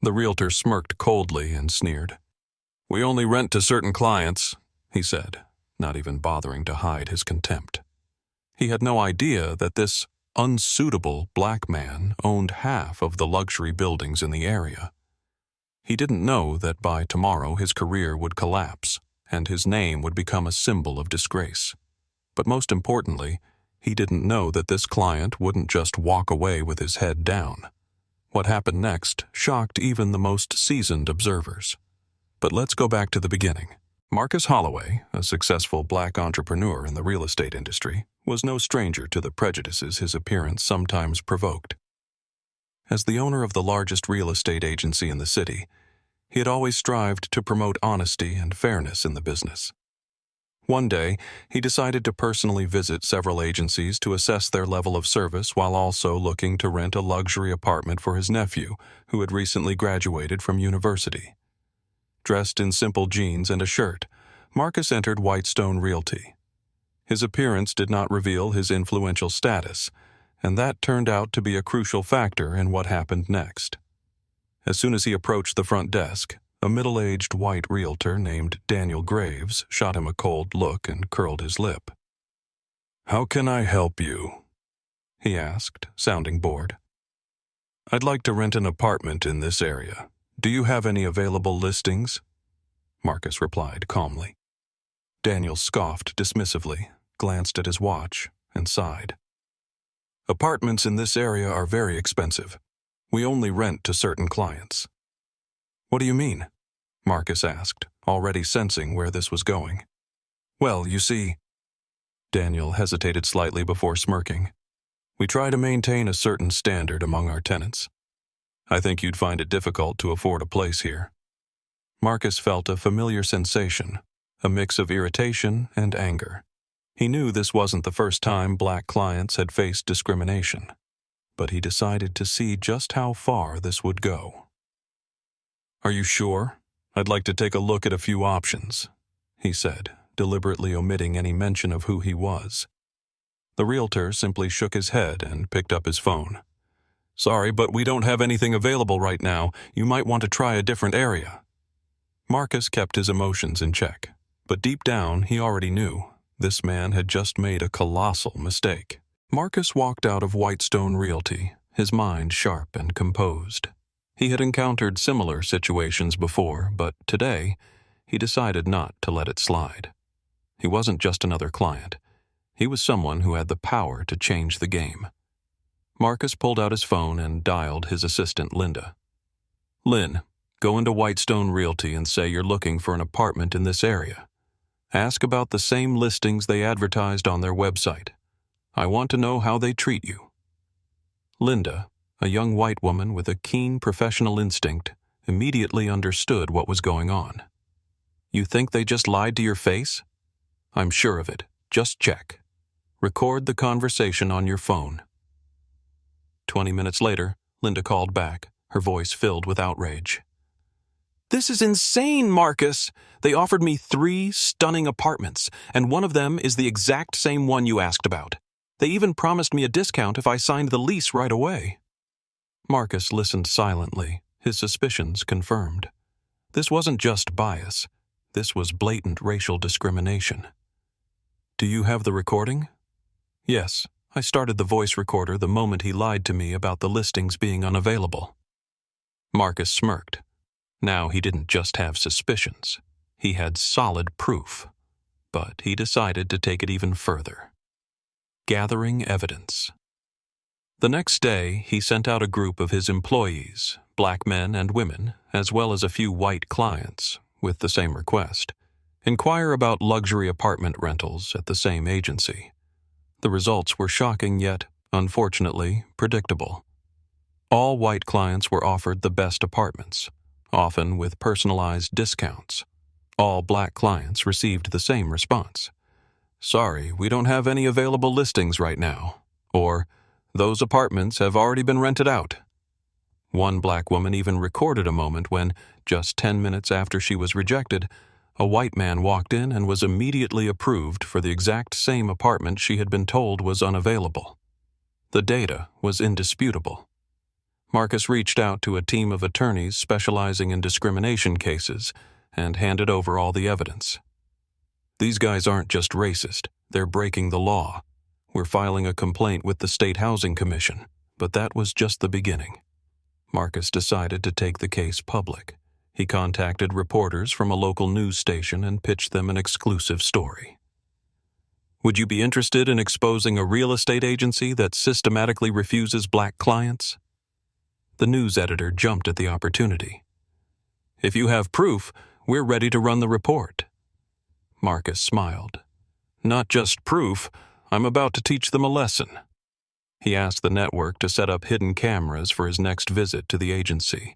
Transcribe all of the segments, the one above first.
The realtor smirked coldly and sneered. "We only rent to certain clients," he said, not even bothering to hide his contempt. He had no idea that this unsuitable black man owned half of the luxury buildings in the area. He didn't know that by tomorrow his career would collapse and his name would become a symbol of disgrace. But most importantly, he didn't know that this client wouldn't just walk away with his head down. What happened next shocked even the most seasoned observers. But let's go back to the beginning. Marcus Holloway, a successful black entrepreneur in the real estate industry, was no stranger to the prejudices his appearance sometimes provoked. As the owner of the largest real estate agency in the city, he had always strived to promote honesty and fairness in the business. One day, he decided to personally visit several agencies to assess their level of service while also looking to rent a luxury apartment for his nephew, who had recently graduated from university. Dressed in simple jeans and a shirt, Marcus entered Whitestone Realty. His appearance did not reveal his influential status, and that turned out to be a crucial factor in what happened next. As soon as he approached the front desk, a middle-aged white realtor named Daniel Graves shot him a cold look and curled his lip. "How can I help you?" he asked, sounding bored. "I'd like to rent an apartment in this area. Do you have any available listings?" Marcus replied calmly. Daniel scoffed dismissively, glanced at his watch, and sighed. "Apartments in this area are very expensive. We only rent to certain clients." "What do you mean?" Marcus asked, already sensing where this was going. "Well, you see," Daniel hesitated slightly before smirking, "we try to maintain a certain standard among our tenants. I think you'd find it difficult to afford a place here." Marcus felt a familiar sensation, a mix of irritation and anger. He knew this wasn't the first time black clients had faced discrimination, but he decided to see just how far this would go. "Are you sure? I'd like to take a look at a few options," he said, deliberately omitting any mention of who he was. The realtor simply shook his head and picked up his phone. "Sorry, but we don't have anything available right now. You might want to try a different area." Marcus kept his emotions in check, but deep down he already knew this man had just made a colossal mistake. Marcus walked out of Whitestone Realty, his mind sharp and composed. He had encountered similar situations before, but today he decided not to let it slide. He wasn't just another client. He was someone who had the power to change the game. Marcus pulled out his phone and dialed his assistant, Linda. "Lynn, go into Whitestone Realty and say you're looking for an apartment in this area. Ask about the same listings they advertised on their website. I want to know how they treat you." Linda, a young white woman with a keen professional instinct, immediately understood what was going on. "You think they just lied to your face?" "I'm sure of it. Just check. Record the conversation on your phone." 20 minutes later, Linda called back, her voice filled with outrage. "This is insane, Marcus! They offered me 3 stunning apartments, and one of them is the exact same one you asked about. They even promised me a discount if I signed the lease right away." Marcus listened silently, his suspicions confirmed. This wasn't just bias. This was blatant racial discrimination. "Do you have the recording?" "Yes. I started the voice recorder the moment he lied to me about the listings being unavailable." Marcus smirked. Now he didn't just have suspicions. He had solid proof. But he decided to take it even further. Gathering evidence. The next day, he sent out a group of his employees, black men and women, as well as a few white clients, with the same request. Inquire about luxury apartment rentals at the same agency. The results were shocking yet, unfortunately, predictable. All white clients were offered the best apartments, often with personalized discounts. All black clients received the same response. "Sorry, we don't have any available listings right now," or "Those apartments have already been rented out." One black woman even recorded a moment when, just 10 minutes after she was rejected, a white man walked in and was immediately approved for the exact same apartment she had been told was unavailable. The data was indisputable. Marcus reached out to a team of attorneys specializing in discrimination cases and handed over all the evidence. These guys aren't just racist, they're breaking the law. We're filing a complaint with the State Housing Commission, but that was just the beginning. Marcus decided to take the case public. He contacted reporters from a local news station and pitched them an exclusive story. Would you be interested in exposing a real estate agency that systematically refuses black clients? The news editor jumped at the opportunity. If you have proof, we're ready to run the report. Marcus smiled. Not just proof, I'm about to teach them a lesson. He asked the network to set up hidden cameras for his next visit to the agency.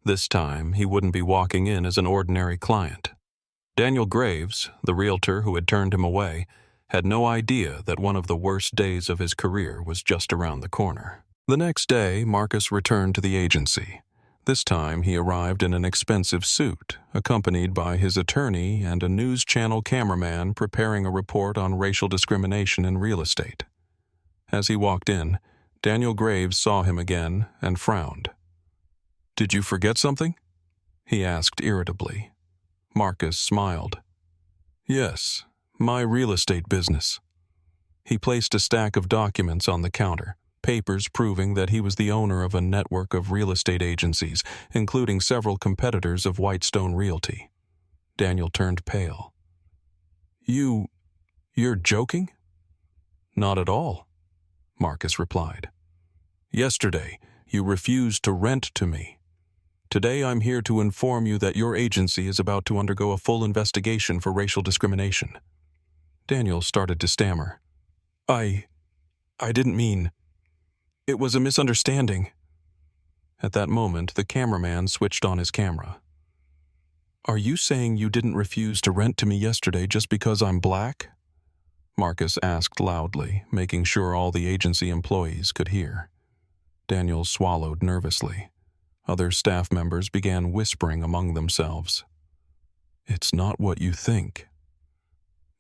This time, he wouldn't be walking in as an ordinary client. Daniel Graves, the realtor who had turned him away, had no idea that one of the worst days of his career was just around the corner. The next day, Marcus returned to the agency. This time, he arrived in an expensive suit, accompanied by his attorney and a news channel cameraman preparing a report on racial discrimination in real estate. As he walked in, Daniel Graves saw him again and frowned. "Did you forget something?" he asked irritably. Marcus smiled. "Yes, my real estate business." He placed a stack of documents on the counter, papers proving that he was the owner of a network of real estate agencies, including several competitors of Whitestone Realty. Daniel turned pale. You're joking?" "Not at all," Marcus replied. "Yesterday, you refused to rent to me. Today I'm here to inform you that your agency is about to undergo a full investigation for racial discrimination." Daniel started to stammer. I didn't mean... It was a misunderstanding." At that moment, the cameraman switched on his camera. "Are you saying you didn't refuse to rent to me yesterday just because I'm black?" Marcus asked loudly, making sure all the agency employees could hear. Daniel swallowed nervously. Other staff members began whispering among themselves. "It's not what you think."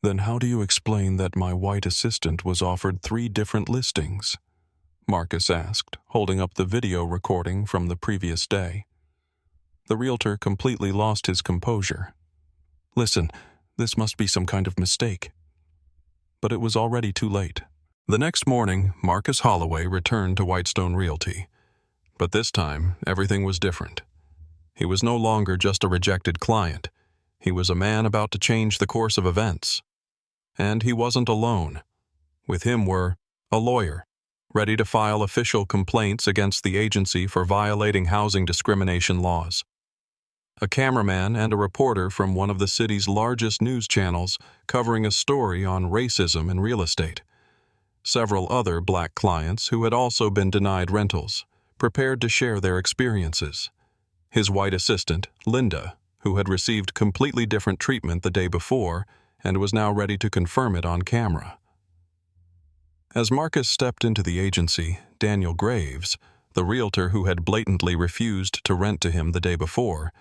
"Then how do you explain that my white assistant was offered 3 different listings?" Marcus asked, holding up the video recording from the previous day. The realtor completely lost his composure. "Listen, this must be some kind of mistake." But it was already too late. The next morning, Marcus Holloway returned to Whitestone Realty. But this time, everything was different. He was no longer just a rejected client. He was a man about to change the course of events. And he wasn't alone. With him were a lawyer, ready to file official complaints against the agency for violating housing discrimination laws, a cameraman and a reporter from one of the city's largest news channels covering a story on racism in real estate, several other black clients who had also been denied rentals, prepared to share their experiences, his white assistant, Linda, who had received completely different treatment the day before and was now ready to confirm it on camera. As Marcus stepped into the agency, Daniel Graves, the realtor who had blatantly refused to rent to him the day before,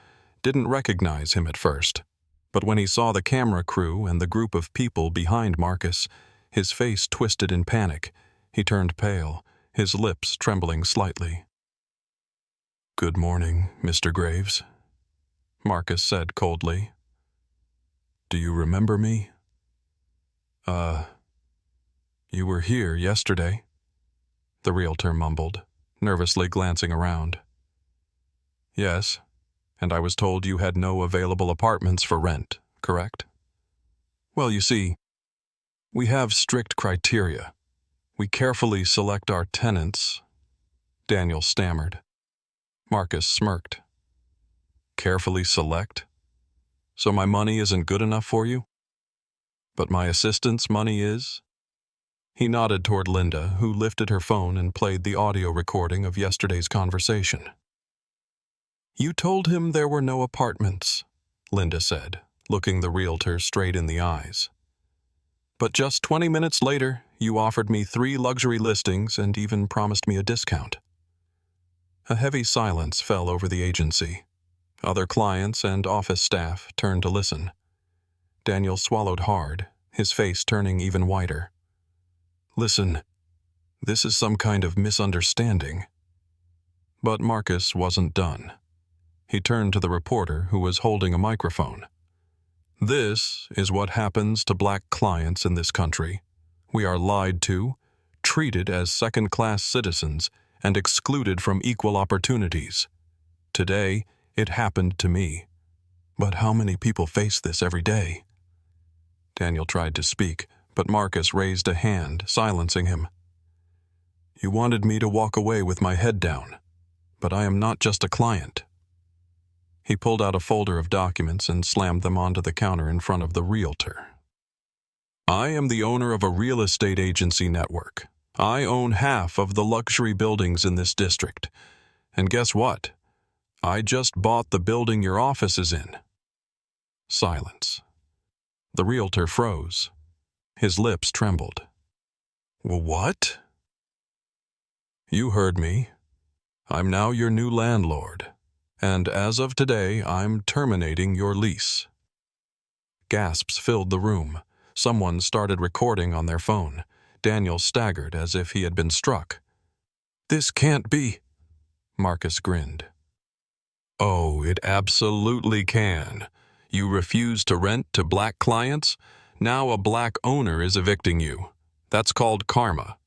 didn't recognize him at first. But when he saw the camera crew and the group of people behind Marcus, his face twisted in panic. He turned pale, his lips trembling slightly. "Good morning, Mr. Graves," Marcus said coldly. "Do you remember me?" You were here yesterday," the realtor mumbled, nervously glancing around. "Yes, and I was told you had no available apartments for rent, correct?" "Well, you see, we have strict criteria. We carefully select our tenants," Daniel stammered. Marcus smirked. "Carefully select? So my money isn't good enough for you? But my assistant's money is?" He nodded toward Linda, who lifted her phone and played the audio recording of yesterday's conversation. "You told him there were no apartments," Linda said, looking the realtor straight in the eyes. "But just 20 minutes later, you offered me 3 luxury listings and even promised me a discount." A heavy silence fell over the agency. Other clients and office staff turned to listen. Daniel swallowed hard, his face turning even whiter. "Listen, this is some kind of misunderstanding." But Marcus wasn't done. He turned to the reporter who was holding a microphone. "This is what happens to black clients in this country. We are lied to, treated as second-class citizens, and excluded from equal opportunities. Today, it happened to me. But how many people face this every day?" Daniel tried to speak, but Marcus raised a hand, silencing him. "You wanted me to walk away with my head down, but I am not just a client." He pulled out a folder of documents and slammed them onto the counter in front of the Realtor. "I am the owner of a real estate agency network. I own half of the luxury buildings in this district. And guess what? I just bought the building your office is in." Silence. The Realtor froze. His lips trembled. "What?" "You heard me. I'm now your new landlord. And as of today, I'm terminating your lease." Gasps filled the room. Someone started recording on their phone. Daniel staggered as if he had been struck. "This can't be." Marcus grinned. "Oh, it absolutely can. You refuse to rent to black clients? Now a black owner is evicting you. That's called karma.